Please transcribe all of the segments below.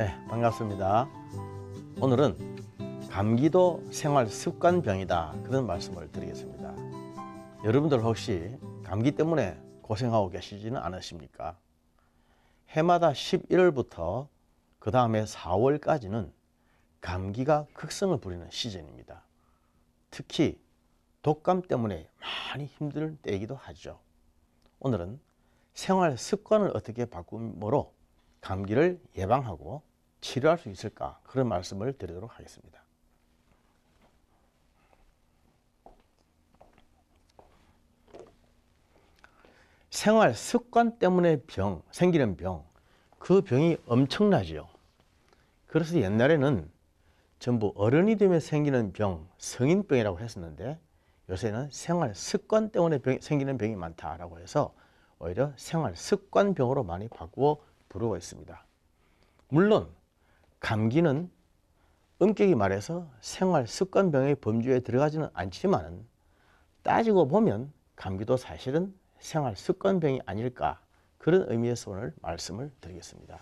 네, 반갑습니다. 오늘은 감기도 생활 습관병이다, 그런 말씀을 드리겠습니다. 여러분들 혹시 감기 때문에 고생하고 계시지는 않으십니까? 해마다 11월부터 그 다음에 4월까지는 감기가 극성을 부리는 시즌입니다. 특히 독감 때문에 많이 힘들 때이기도 하죠. 오늘은 생활 습관을 어떻게 바꿈으로 감기를 예방하고 치료할 수 있을까, 그런 말씀을 드리도록 하겠습니다. 생활 습관 때문에 생기는 병, 그 병이 엄청나지요. 그래서 옛날에는 전부 어른이 되면 생기는 병, 성인병이라고 했었는데, 요새는 생활 습관 때문에 생기는 병이 많다라고 해서 오히려 생활 습관병으로 많이 바꾸어 부르고 있습니다. 물론 감기는 엄격히 말해서 생활 습관병의 범주에 들어가지는 않지만, 따지고 보면 감기도 사실은 생활 습관병이 아닐까, 그런 의미에서 오늘 말씀을 드리겠습니다.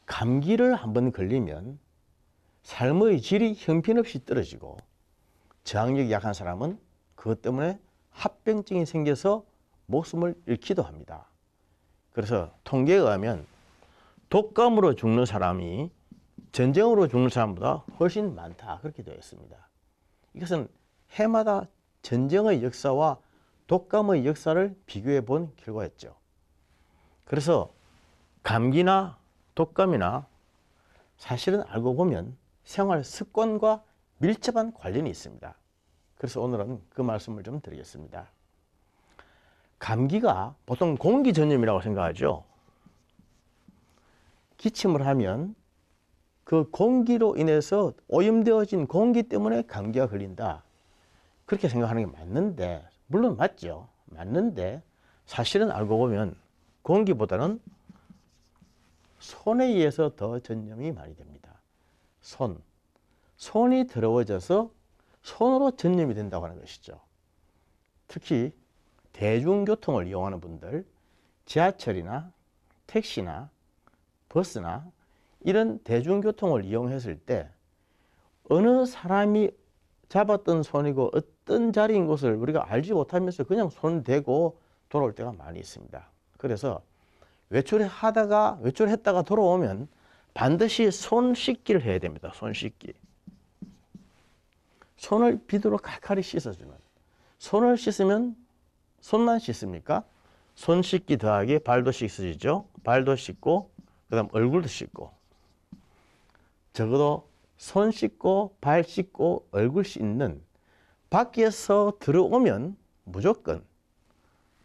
감기를 한번 걸리면 삶의 질이 형편없이 떨어지고, 저항력이 약한 사람은 그것 때문에 합병증이 생겨서 목숨을 잃기도 합니다. 그래서 통계에 의하면 독감으로 죽는 사람이 전쟁으로 죽는 사람보다 훨씬 많다, 그렇게 되어 있습니다. 이것은 해마다 전쟁의 역사와 독감의 역사를 비교해 본 결과였죠. 그래서 감기나 독감이나 사실은 알고 보면 생활 습관과 밀접한 관련이 있습니다. 그래서 오늘은 그 말씀을 좀 드리겠습니다. 감기가 보통 공기 전염이라고 생각하죠. 기침을 하면 그 공기로 인해서 오염되어진 공기 때문에 감기가 걸린다, 그렇게 생각하는 게 맞는데, 물론 맞죠. 맞는데 사실은 알고 보면 공기보다는 손에 의해서 더 전염이 많이 됩니다. 손이 더러워져서 손으로 전염이 된다고 하는 것이죠. 특히 대중교통을 이용하는 분들, 지하철이나 택시나 버스나 이런 대중교통을 이용했을 때 어느 사람이 잡았던 손이고 어떤 자리인 것을 우리가 알지 못하면서 그냥 손을 대고 돌아올 때가 많이 있습니다. 그래서 외출했다가 돌아오면 반드시 손 씻기를 해야 됩니다. 손 씻기. 손을 비누로 칼칼이 씻어주는. 손을 씻으면 손만 씻습니까? 손 씻기 더하기 발도 씻어지죠. 발도 씻고 그 다음 얼굴도 씻고, 적어도 손 씻고 발 씻고 얼굴 씻는, 밖에서 들어오면 무조건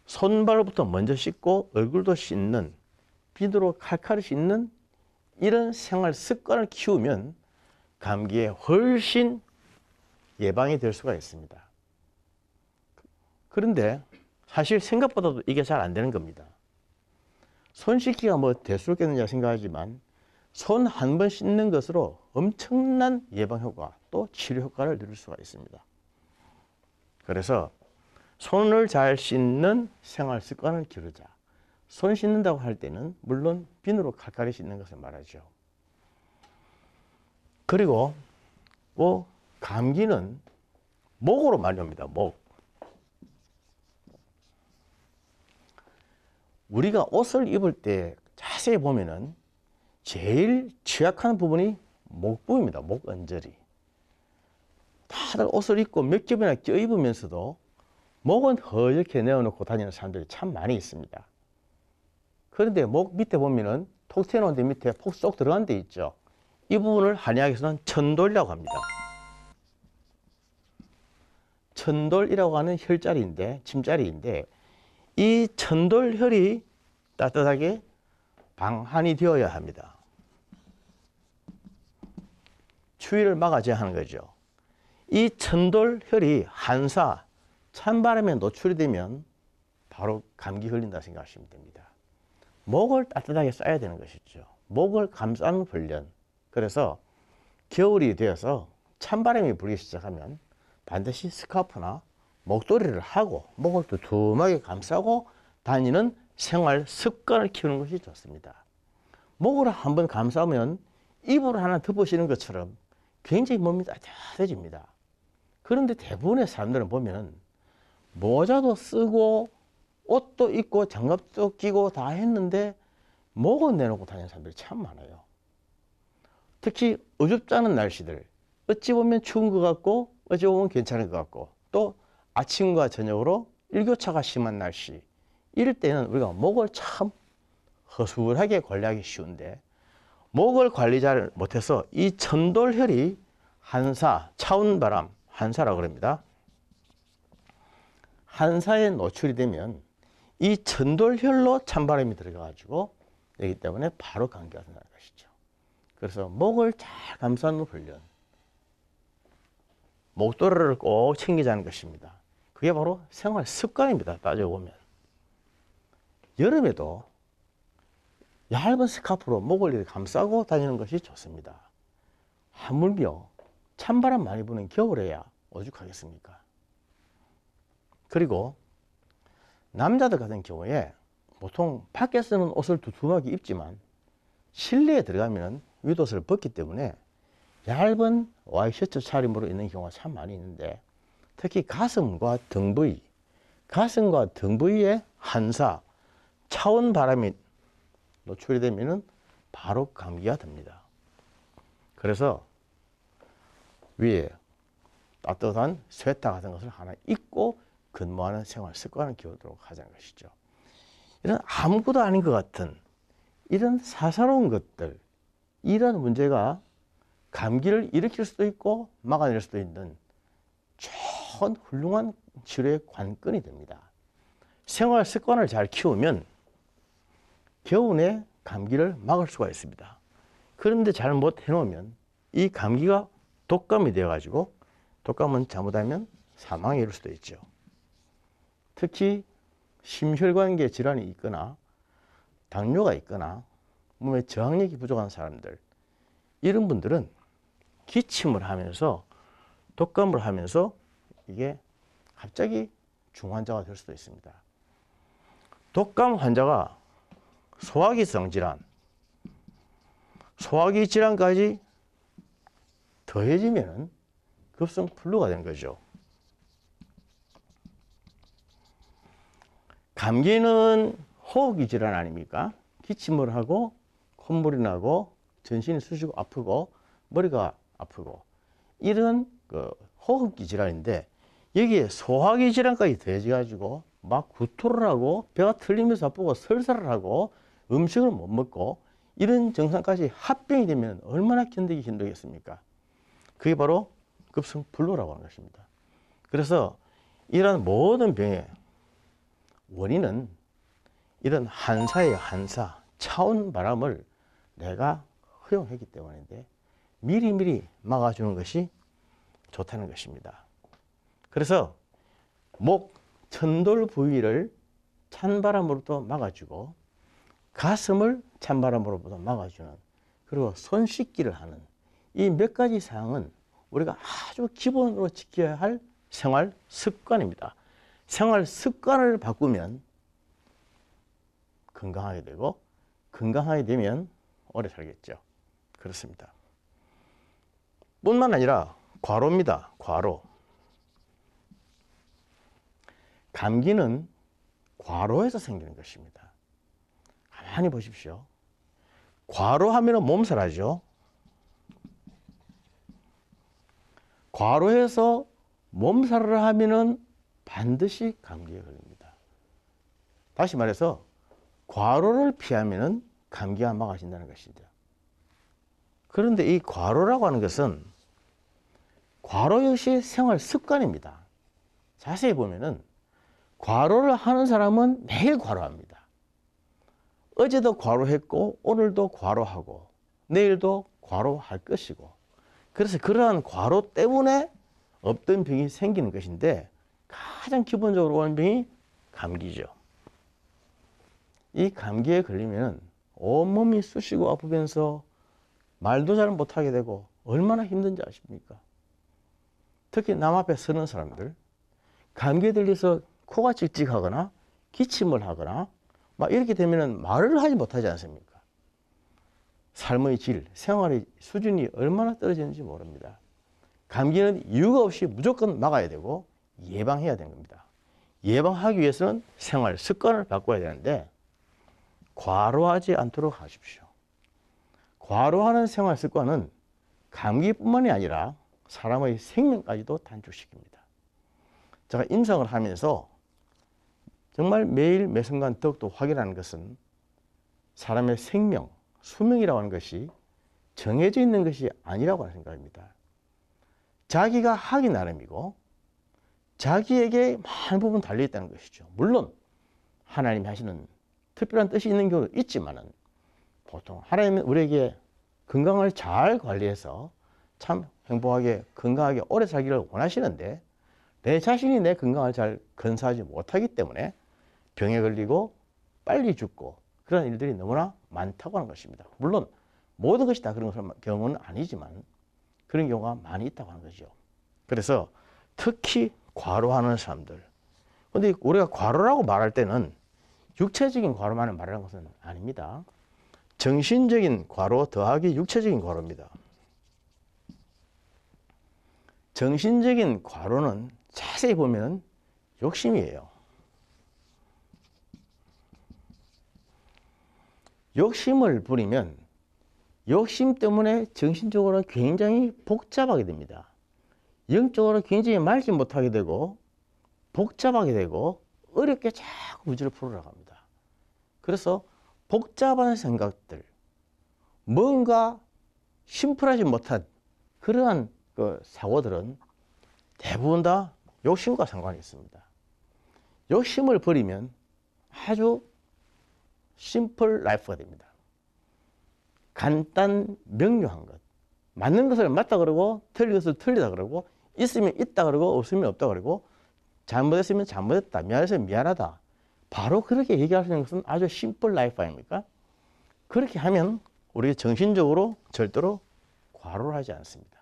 손발부터 먼저 씻고 얼굴도 씻는, 비누로 칼칼이 씻는 이런 생활 습관을 키우면 감기에 훨씬 예방이 될 수가 있습니다. 그런데 사실 생각보다도 이게 잘 안 되는 겁니다. 손 씻기가 뭐 대수롭겠느냐 생각하지만 손 한 번 씻는 것으로 엄청난 예방 효과 또 치료 효과를 누릴 수가 있습니다. 그래서 손을 잘 씻는 생활 습관을 기르자. 손 씻는다고 할 때는 물론 비누로 칼칼이 씻는 것을 말하죠. 그리고 감기는 목으로 많이 옵니다. 목. 우리가 옷을 입을 때 자세히 보면은 제일 취약한 부분이 목부입니다. 목 언저리. 다들 옷을 입고 몇 겹이나 껴입으면서도 목은 허옇게 내어놓고 다니는 사람들이 참 많이 있습니다. 그런데 목 밑에 보면은 톡 튀어나온 데 밑에 폭 쏙 들어간 데 있죠. 이 부분을 한의학에서는 천돌이라고 합니다. 천돌이라고 하는 침자리인데 이 천돌혈이 따뜻하게 방한이 되어야 합니다. 추위를 막아줘야 하는 거죠. 이 천돌혈이 찬바람에 노출이 되면 바로 감기 걸린다 생각하시면 됩니다. 목을 따뜻하게 쏴야 되는 것이죠. 목을 감싸는 훈련. 그래서 겨울이 되어서 찬바람이 불기 시작하면 반드시 스카프나 목도리를 하고 목을 두툼하게 감싸고 다니는 생활 습관을 키우는 것이 좋습니다. 목을 한번 감싸면 이불을 하나 덮으시는 것처럼 굉장히 몸이 따뜻해집니다. 그런데 대부분의 사람들은 보면 모자도 쓰고 옷도 입고 장갑도 끼고 다 했는데 목은 내놓고 다니는 사람들이 참 많아요. 특히 어줍지 않은 날씨들, 어찌 보면 추운 것 같고 어찌 보면 괜찮은 것 같고, 또 아침과 저녁으로 일교차가 심한 날씨, 이럴 때는 우리가 목을 참 허술하게 관리하기 쉬운데, 목을 관리 잘 못해서 이 천돌혈이 한사, 차운바람, 한사라고 그럽니다. 한사에 노출이 되면 이 천돌혈로 찬바람이 들어가가지고 되기 때문에 바로 감기가 나는 것이죠. 그래서 목을 잘 감싸는 훈련, 목도리를 꼭 챙기자는 것입니다. 그게 바로 생활 습관입니다. 따져보면. 여름에도 얇은 스카프로 목을 이렇게 감싸고 다니는 것이 좋습니다. 하물며 찬바람 많이 부는 겨울에야 오죽하겠습니까? 그리고 남자들 같은 경우에 보통 밖에서는 옷을 두툼하게 입지만 실내에 들어가면 윗옷을 벗기 때문에 얇은 와이셔츠 차림으로 있는 경우가 참 많이 있는데, 특히 가슴과 등 부위, 가슴과 등 부위에 한사, 차온 바람이 노출이 되면 바로 감기가 듭니다. 그래서 위에 따뜻한 스웨터 같은 것을 하나 입고 근무하는 생활 습관을 기울도록 하자는 것이죠. 이런 아무것도 아닌 것 같은 이런 사사로운 것들, 이런 문제가 감기를 일으킬 수도 있고 막아낼 수도 있는 좋은 훌륭한 치료의 관건이 됩니다. 생활 습관을 잘 키우면 겨우내 감기를 막을 수가 있습니다. 그런데 잘못 해놓으면 이 감기가 독감이 되어가지고, 독감은 잘못하면 사망에 이를 수도 있죠. 특히 심혈관계 질환이 있거나 당뇨가 있거나 몸에 저항력이 부족한 사람들, 이런 분들은 기침을 하면서 독감을 하면서 이게 갑자기 중환자가 될 수도 있습니다. 독감 환자가 소화기성 질환, 소화기 질환까지 더해지면 급성 플루가 되는 거죠. 감기는 호흡기 질환 아닙니까? 기침을 하고 콧물이 나고 전신이 쑤시고 아프고 머리가 아프고, 이런 호흡기 질환인데 여기에 소화기 질환까지 더해져 가지고 막 구토를 하고 배가 틀리면서 아프고 설사를 하고 음식을 못 먹고, 이런 증상까지 합병이 되면 얼마나 견디기 힘들겠습니까? 그게 바로 급성 불로라고 하는 것입니다. 그래서 이런 모든 병의 원인은 이런 한사의 한사, 차온 바람을 내가 허용했기 때문인데 미리미리 막아주는 것이 좋다는 것입니다. 그래서 목, 천돌 부위를 찬바람으로도 막아주고 가슴을 찬바람으로도 막아주는, 그리고 손 씻기를 하는 이 몇 가지 사항은 우리가 아주 기본으로 지켜야 할 생활 습관입니다. 생활 습관을 바꾸면 건강하게 되고, 건강하게 되면 오래 살겠죠. 그렇습니다. 뿐만 아니라 과로입니다. 과로. 감기는 과로에서 생기는 것입니다. 가만히 보십시오. 과로하면 몸살하죠. 과로해서 몸살을 하면은 반드시 감기에 걸립니다. 다시 말해서 과로를 피하면은 감기가 막아진다는 것이죠. 그런데 이 과로라고 하는 것은 과로 역시 생활 습관입니다. 자세히 보면은 과로를 하는 사람은 매일 과로합니다. 어제도 과로했고 오늘도 과로하고 내일도 과로할 것이고, 그래서 그러한 과로 때문에 없던 병이 생기는 것인데 가장 기본적으로 오는 병이 감기죠. 이 감기에 걸리면 온몸이 쑤시고 아프면서 말도 잘 못하게 되고 얼마나 힘든지 아십니까? 특히 남 앞에 서는 사람들, 감기에 들려서 코가 칙칙하거나 기침을 하거나 막 이렇게 되면 말을 하지 못하지 않습니까? 삶의 질, 생활의 수준이 얼마나 떨어지는지 모릅니다. 감기는 이유가 없이 무조건 막아야 되고 예방해야 되는 겁니다. 예방하기 위해서는 생활 습관을 바꿔야 되는데 과로하지 않도록 하십시오. 과로하는 생활 습관은 감기뿐만이 아니라 사람의 생명까지도 단축시킵니다. 제가 임상을 하면서 정말 매일 매 순간 더욱더 확인하는 것은 사람의 생명, 수명이라고 하는 것이 정해져 있는 것이 아니라고 하는 생각입니다. 자기가 하기 나름이고 자기에게 많은 부분 달려있다는 것이죠. 물론 하나님이 하시는 특별한 뜻이 있는 경우도 있지만은 보통 하나님은 우리에게 건강을 잘 관리해서 참 행복하게 건강하게 오래 살기를 원하시는데 내 자신이 내 건강을 잘 건사하지 못하기 때문에 병에 걸리고 빨리 죽고 그런 일들이 너무나 많다고 하는 것입니다. 물론 모든 것이 다 그런 경우는 아니지만 그런 경우가 많이 있다고 하는 거죠. 그래서 특히 과로하는 사람들. 근데 우리가 과로라고 말할 때는 육체적인 과로만을 말하는 것은 아닙니다. 정신적인 과로 더하기 육체적인 과로입니다. 정신적인 과로는 자세히 보면 욕심이에요. 욕심을 부리면 욕심 때문에 정신적으로 굉장히 복잡하게 됩니다. 영적으로 굉장히 맑지 못하게 되고 복잡하게 되고 어렵게 자꾸 무지를 풀어나갑니다. 그래서 복잡한 생각들, 뭔가 심플하지 못한 그러한 그 사고들은 대부분 다 욕심과 상관이 있습니다. 욕심을 버리면 아주 심플 라이프가 됩니다. 간단 명료한 것. 맞는 것을 맞다 그러고 틀린 것을 틀리다 그러고 있으면 있다 그러고 없으면 없다 그러고 잘못했으면 잘못했다. 미안해서 미안하다. 바로 그렇게 얘기할 수 있는 것은 아주 심플 라이프 아닙니까? 그렇게 하면 우리가 정신적으로 절대로 과로를 하지 않습니다.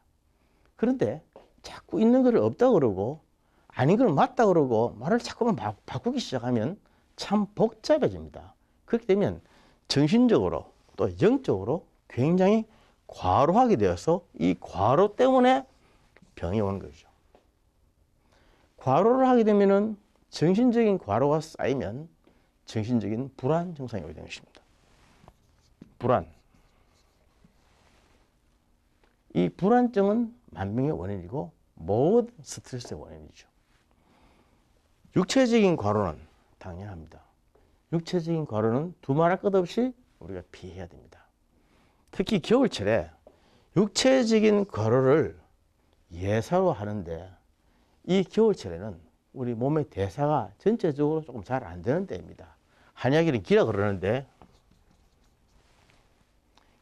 그런데 자꾸 있는 것을 없다 그러고 아닌 걸 맞다 그러고 말을 자꾸만 바꾸기 시작하면 참 복잡해집니다. 그렇게 되면 정신적으로 또 영적으로 굉장히 과로하게 되어서 이 과로 때문에 병이 오는 거죠. 과로를 하게 되면은 정신적인 과로가 쌓이면 정신적인 불안 증상이 오게 되는 것입니다. 불안. 이 불안증은 만병의 원인이고 모든 스트레스의 원인이죠. 육체적인 과로는 당연합니다. 육체적인 과로는 두말할 것 없이 우리가 피해야 됩니다. 특히 겨울철에 육체적인 과로를 예사로 하는데 이 겨울철에는 우리 몸의 대사가 전체적으로 조금 잘 안 되는 때입니다. 한약에는 기라 그러는데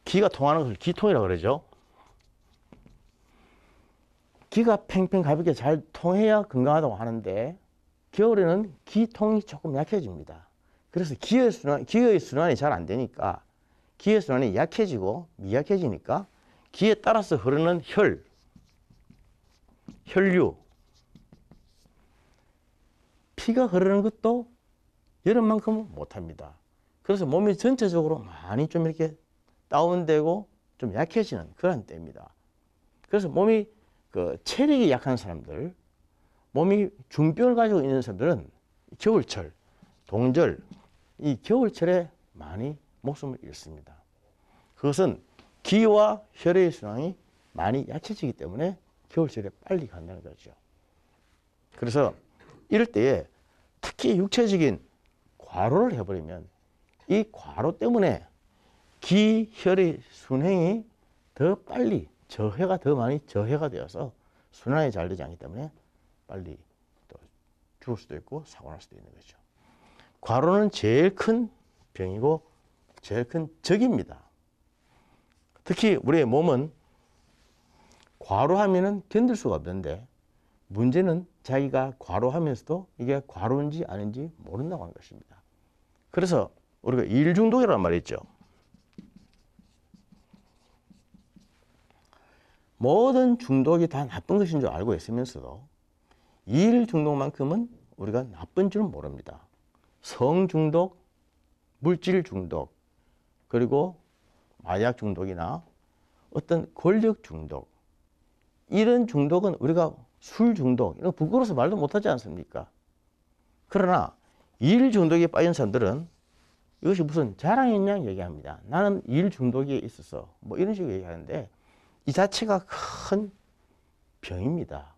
기가 통하는 것을 기통이라고 그러죠. 기가 팽팽 가볍게 잘 통해야 건강하다고 하는데 겨울에는 기통이 조금 약해집니다. 그래서 기의 순환이 잘 안 되니까 기의 순환이 약해지고 미약해지니까 기에 따라서 흐르는 혈류, 피가 흐르는 것도 여름만큼은 못합니다. 그래서 몸이 전체적으로 많이 좀 이렇게 다운되고 좀 약해지는 그런 때입니다. 그래서 몸이 체력이 약한 사람들, 몸이 중병을 가지고 있는 사람들은 겨울철, 동절, 이 겨울철에 많이 목숨을 잃습니다. 그것은 기와 혈의 순환이 많이 약해지기 때문에 겨울철에 빨리 간다는 거죠. 그래서 이럴 때에 특히 육체적인 과로를 해버리면 이 과로 때문에 기, 혈의 순행이 더 빨리 더 많이 저해가 되어서 순환이 잘 되지 않기 때문에 빨리 또 죽을 수도 있고 사고 날 수도 있는 거죠. 과로는 제일 큰 병이고 제일 큰 적입니다. 특히 우리의 몸은 과로하면은 견딜 수가 없는데 문제는 자기가 과로하면서도 이게 과로인지 아닌지 모른다고 하는 것입니다. 그래서 우리가 일 중독이라는 말이 있죠. 모든 중독이 다 나쁜 것인 줄 알고 있으면서도 일 중독만큼은 우리가 나쁜 줄 모릅니다. 성 중독, 물질 중독, 그리고 마약 중독이나 어떤 권력 중독, 이런 중독은 우리가 술 중독, 이런 거 부끄러워서 말도 못하지 않습니까? 그러나 일 중독에 빠진 사람들은 이것이 무슨 자랑이냐 얘기합니다. 나는 일 중독에 있어서 뭐 이런 식으로 얘기하는데 이 자체가 큰 병입니다.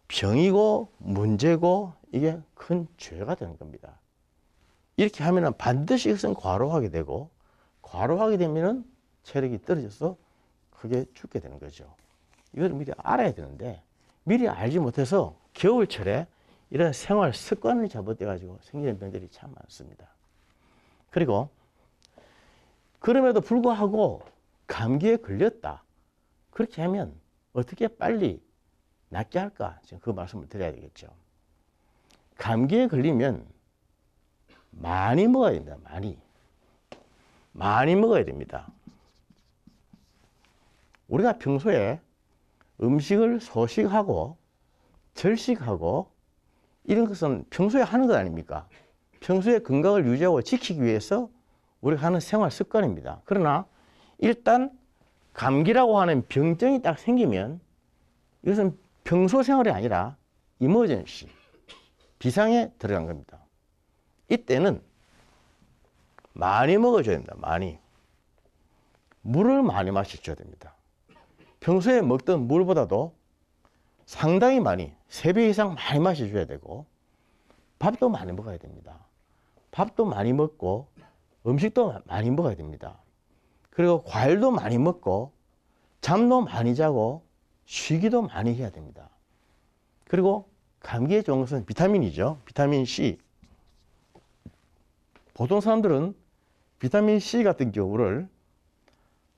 병이고 문제고 이게 큰 죄가 되는 겁니다. 이렇게 하면은 반드시 이것은 과로하게 되고 과로하게 되면은 체력이 떨어져서 크게 죽게 되는 거죠. 이걸 미리 알아야 되는데 미리 알지 못해서 겨울철에 이런 생활 습관이 잘못돼 가지고 생기는 병들이 참 많습니다. 그리고 그럼에도 불구하고 감기에 걸렸다. 그렇게 하면 어떻게 빨리 낫게 할까? 지금 그 말씀을 드려야 되겠죠. 감기에 걸리면 많이 먹어야 됩니다. 많이 먹어야 됩니다. 우리가 평소에 음식을 소식하고 절식하고 이런 것은 평소에 하는 것 아닙니까? 평소에 건강을 유지하고 지키기 위해서 우리가 하는 생활 습관입니다. 그러나 일단 감기라고 하는 병증이 딱 생기면 이것은 평소 생활이 아니라 이머전시, 비상에 들어간 겁니다. 이때는 많이 먹어줘야 됩니다. 많이. 물을 많이 마셔줘야 됩니다. 평소에 먹던 물보다도 상당히 많이, 3배 이상 많이 마셔줘야 되고 밥도 많이 먹어야 됩니다. 밥도 많이 먹고 음식도 많이 먹어야 됩니다. 그리고 과일도 많이 먹고 잠도 많이 자고 쉬기도 많이 해야 됩니다. 그리고 감기에 좋은 것은 비타민이죠. 비타민 C. 보통 사람들은 비타민 C 같은 경우를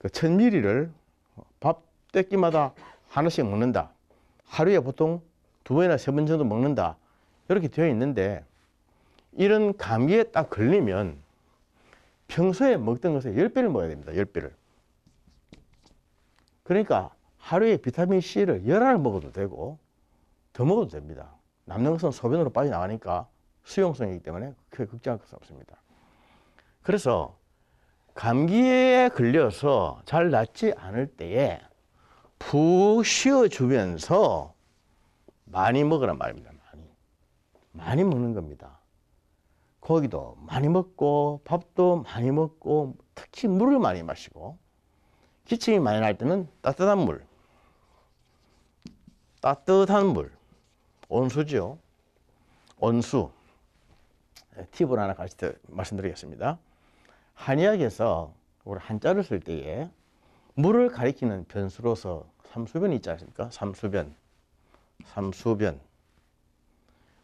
1000ml를 밥 떼끼마다 하나씩 먹는다. 하루에 보통 2번이나 3번 정도 먹는다. 이렇게 되어 있는데 이런 감기에 딱 걸리면 평소에 먹던 것에 10배를 먹어야 됩니다. 10배를. 그러니까 하루에 비타민 C를 11알 먹어도 되고 더 먹어도 됩니다. 남는 것은 소변으로 빠져나가니까 수용성이기 때문에 크게 걱정할 것은 없습니다. 그래서 감기에 걸려서 잘 낫지 않을 때에 푹 쉬어주면서 많이 먹으란 말입니다. 많이 먹는 겁니다. 고기도 많이 먹고 밥도 많이 먹고 특히 물을 많이 마시고 기침이 많이 날 때는 따뜻한 물, 온수죠. 온수. 팁을 하나 같이 말씀드리겠습니다. 한의학에서 우리 한자를 쓸 때에 물을 가리키는 변수로서 삼수변이 있지 않습니까? 삼수변.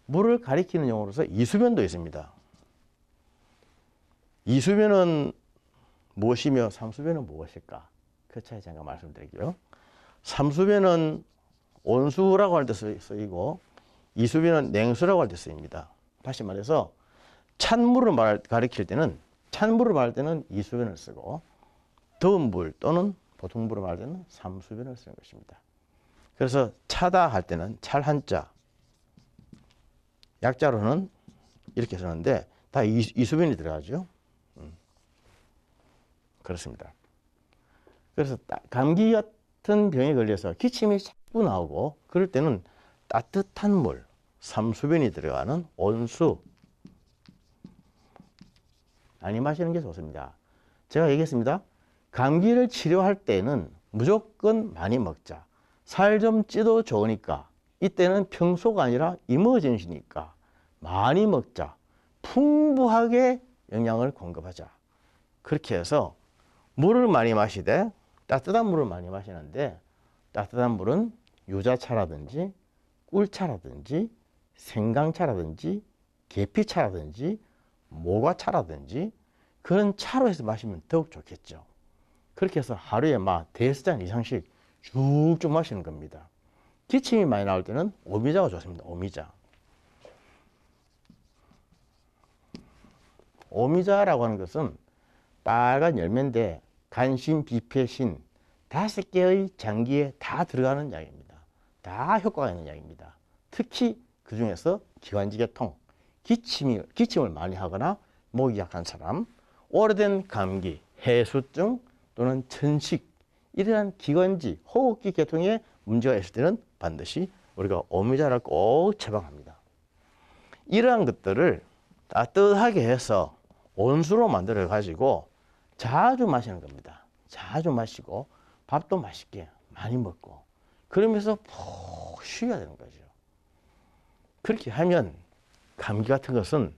물을 가리키는 용어로서 이수변도 있습니다. 이수변은 무엇이며 삼수변은 무엇일까? 그 차이 잠깐 말씀드릴게요. 삼수변은 온수라고 할 때 쓰이고 이수변은 냉수라고 할 때 쓰입니다. 다시 말해서 찬물을 가리킬 때는 이수변을 쓰고 더운 물 또는 보통 물을 말할 때는 삼수변을 쓰는 것입니다. 그래서 차다 할 때는 찰 한자, 약자로는 이렇게 쓰는데 다 이수변이 들어가죠. 그렇습니다. 그래서 감기 같은 병에 걸려서 기침이 자꾸 나오고 그럴 때는 따뜻한 물, 삼수변이 들어가는 온수 많이 마시는 게 좋습니다. 제가 얘기했습니다. 감기를 치료할 때는 무조건 많이 먹자. 살 좀 찌도 좋으니까 이때는 평소가 아니라 이머전시니까 많이 먹자. 풍부하게 영양을 공급하자. 그렇게 해서 물을 많이 마시되 따뜻한 물을 많이 마시는데 따뜻한 물은 유자차라든지 꿀차라든지 생강차라든지 계피차라든지 모과차라든지 그런 차로 해서 마시면 더욱 좋겠죠. 그렇게 해서 하루에 막 5잔 이상씩 쭉쭉 마시는 겁니다. 기침이 많이 나올 때는 오미자가 좋습니다. 오미자라고 하는 것은 빨간 열매인데 간신, 비패신 5개의 장기에 다 들어가는 약입니다. 다 효과가 있는 약입니다. 특히 그 중에서 기관지계통, 기침을 많이 하거나 목이 약한 사람, 오래된 감기, 해수증, 또는 천식 이러한 기관지, 호흡기 계통에 문제가 있을 때는 반드시 우리가 오미자를 꼭 처방합니다. 이러한 것들을 따뜻하게 해서 온수로 만들어 가지고 자주 마시는 겁니다. 자주 마시고 밥도 맛있게 많이 먹고 그러면서 푹 쉬어야 되는 거죠. 그렇게 하면 감기 같은 것은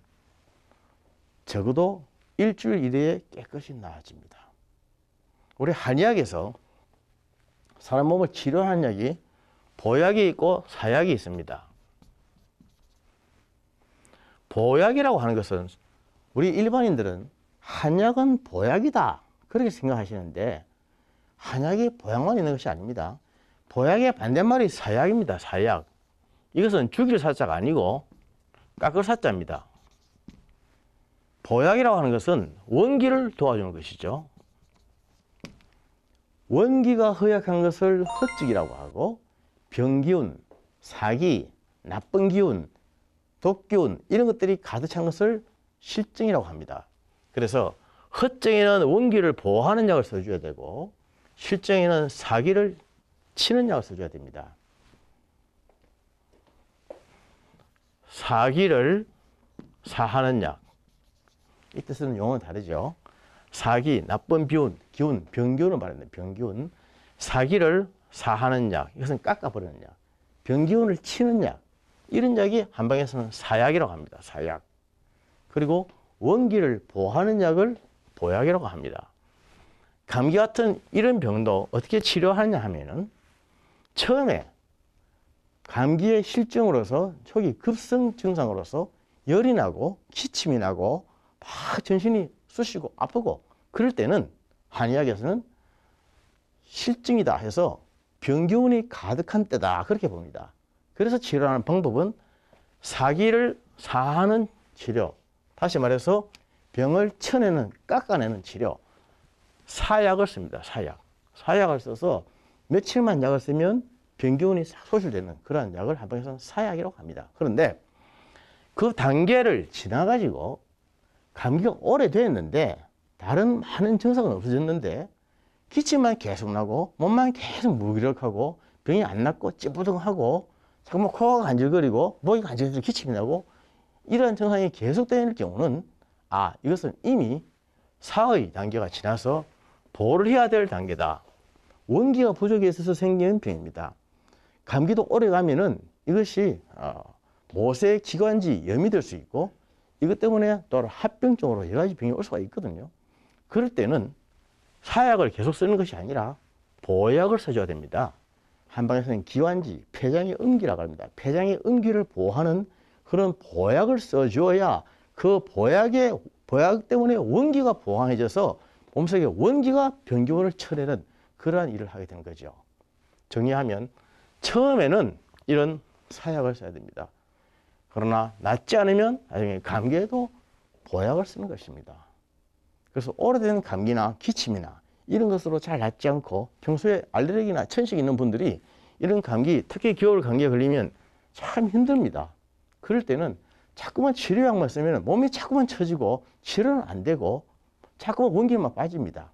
적어도 일주일 이내에 깨끗이 나아집니다. 우리 한의학에서 사람 몸을 치료하는 약이 보약이 있고 사약이 있습니다. 보약이라고 하는 것은 우리 일반인들은 한약은 보약이다 그렇게 생각하시는데 한약이 보약만 있는 것이 아닙니다. 보약의 반대말이 사약입니다. 사약. 이것은 죽일 사자가 아니고 깎을 사자입니다. 보약이라고 하는 것은 원기를 도와주는 것이죠. 원기가 허약한 것을 헛증이라고 하고 병기운, 사기, 나쁜 기운, 독기운 이런 것들이 가득 찬 것을 실증이라고 합니다. 그래서 헛증에는 원기를 보호하는 약을 써줘야 되고 실증에는 사기를 치는 약을 써줘야 됩니다. 사기를 사하는 약. 이 뜻은 용어는 다르죠. 사기, 나쁜 기운, 병기운을 말하는데 병기운. 사기를 사하는 약. 이것은 깎아버리는 약. 병기운을 치는 약. 이런 약이 한방에서는 사약이라고 합니다. 사약. 그리고 원기를 보호하는 약을 보약이라고 합니다. 감기 같은 이런 병도 어떻게 치료하느냐 하면은 처음에 감기의 실증으로서 초기 급성 증상으로서 열이 나고 기침이 나고 막 전신이 쑤시고 아프고 그럴 때는 한의학에서는 실증이다 해서 병기운이 가득한 때다 그렇게 봅니다. 그래서 치료하는 방법은 사기를 사하는 치료, 다시 말해서 병을 쳐내는 깎아내는 치료, 사약을 씁니다. 사약을 써서 며칠만 약을 쓰면 병기운이 싹 소실되는 그러한 약을 한방에서는 사약이라고 합니다. 그런데 그 단계를 지나가지고 감기가 오래됐는데 다른 많은 증상은 없어졌는데 기침만 계속 나고 몸만 계속 무기력하고 병이 안 낫고 찌뿌둥하고 자꾸만 코가 간질거리고 목이 간질거리고 기침이 나고 이러한 증상이 계속되는 경우는 이것은 이미 사의 단계가 지나서 보호를 해야 될 단계다. 원기가 부족해 있어서 생기는 병입니다. 감기도 오래 가면은 이것이 모세 기관지 염이 될 수 있고 이것 때문에 또 합병증으로 여러 가지 병이 올 수가 있거든요. 그럴 때는 사약을 계속 쓰는 것이 아니라 보약을 써줘야 됩니다. 한방에서는 기관지, 폐장의 음기라고 합니다. 폐장의 음기를 보호하는 그런 보약을 써줘야 그 보약 때문에 원기가 보강해져서 몸속에 원기가 병기운을 쳐내는 그러한 일을 하게 된 거죠. 정리하면 처음에는 이런 사약을 써야 됩니다. 그러나 낫지 않으면 나중에 감기에도 보약을 쓰는 것입니다. 그래서 오래된 감기나 기침이나 이런 것으로 잘 낫지 않고 평소에 알레르기나 천식 있는 분들이 이런 감기, 특히 겨울 감기에 걸리면 참 힘듭니다. 그럴 때는 자꾸만 치료약만 쓰면 몸이 자꾸만 처지고 치료는 안 되고 자꾸만 원기만 빠집니다.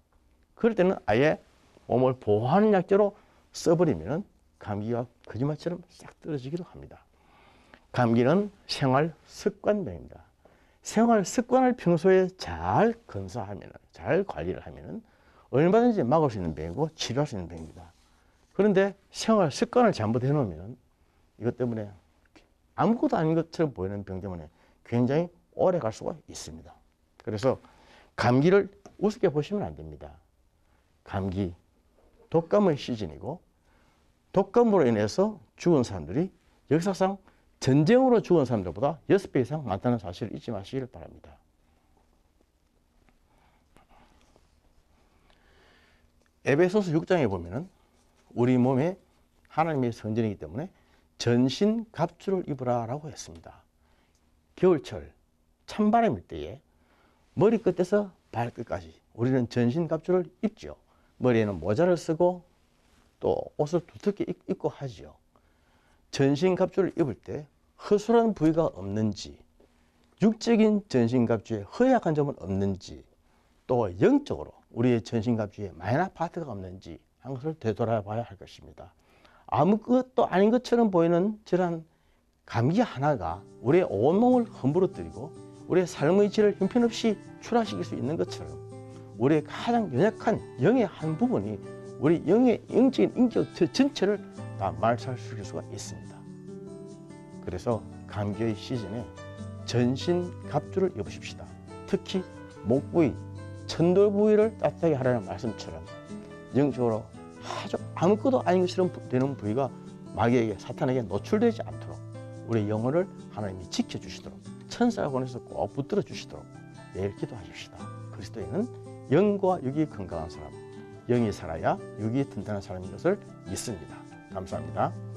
그럴 때는 아예 몸을 보호하는 약재로 써버리면 감기가 거짓말처럼 싹 떨어지기도 합니다. 감기는 생활 습관병입니다. 생활 습관을 평소에 잘 건사하면, 잘 관리를 하면 얼마든지 막을 수 있는 병이고 치료할 수 있는 병입니다. 그런데 생활 습관을 잘못해 놓으면 이것 때문에 아무것도 아닌 것처럼 보이는 병 때문에 굉장히 오래 갈 수가 있습니다. 그래서 감기를 우습게 보시면 안 됩니다. 감기, 독감의 시즌이고 독감으로 인해서 죽은 사람들이 역사상 전쟁으로 죽은 사람들보다 6배 이상 많다는 사실을 잊지 마시길 바랍니다. 에베소서 6장에 보면은 우리 몸에 하나님의 성전이기 때문에 전신 갑주를 입으라 라고 했습니다. 겨울철 찬바람일 때에 머리끝에서 발끝까지 우리는 전신 갑주를 입죠. 머리에는 모자를 쓰고 또 옷을 두텁게 입고 하죠. 전신 갑주를 입을 때 허술한 부위가 없는지, 육적인 전신 갑주에 허약한 점은 없는지, 또 영적으로 우리의 전신갑주에 마이너스 파트가 없는지 한 것을 되돌아봐야 할 것입니다. 아무것도 아닌 것처럼 보이는 저러한 감기 하나가 우리의 온몸을 허물어뜨리고 우리의 삶의 질을 형편없이 추락시킬 수 있는 것처럼 우리의 가장 연약한 영의 한 부분이 우리 영의 영적인 인격 전체를 다 말살시킬 수가 있습니다. 그래서 감기의 시즌에 전신 갑주를 입으십시다. 특히 목 부위, 천도 부위를 따뜻하게 하라는 말씀처럼 영적으로 아주 아무것도 아닌 것처럼 되는 부위가 마귀에게, 사탄에게 노출되지 않도록 우리의 영혼을 하나님이 지켜주시도록 천사가 보내서 꼭 붙들어 주시도록 매일 기도하십시다. 그리스도인은 영과 육이 건강한 사람, 영이 살아야 육이 튼튼한 사람인 것을 믿습니다. 감사합니다.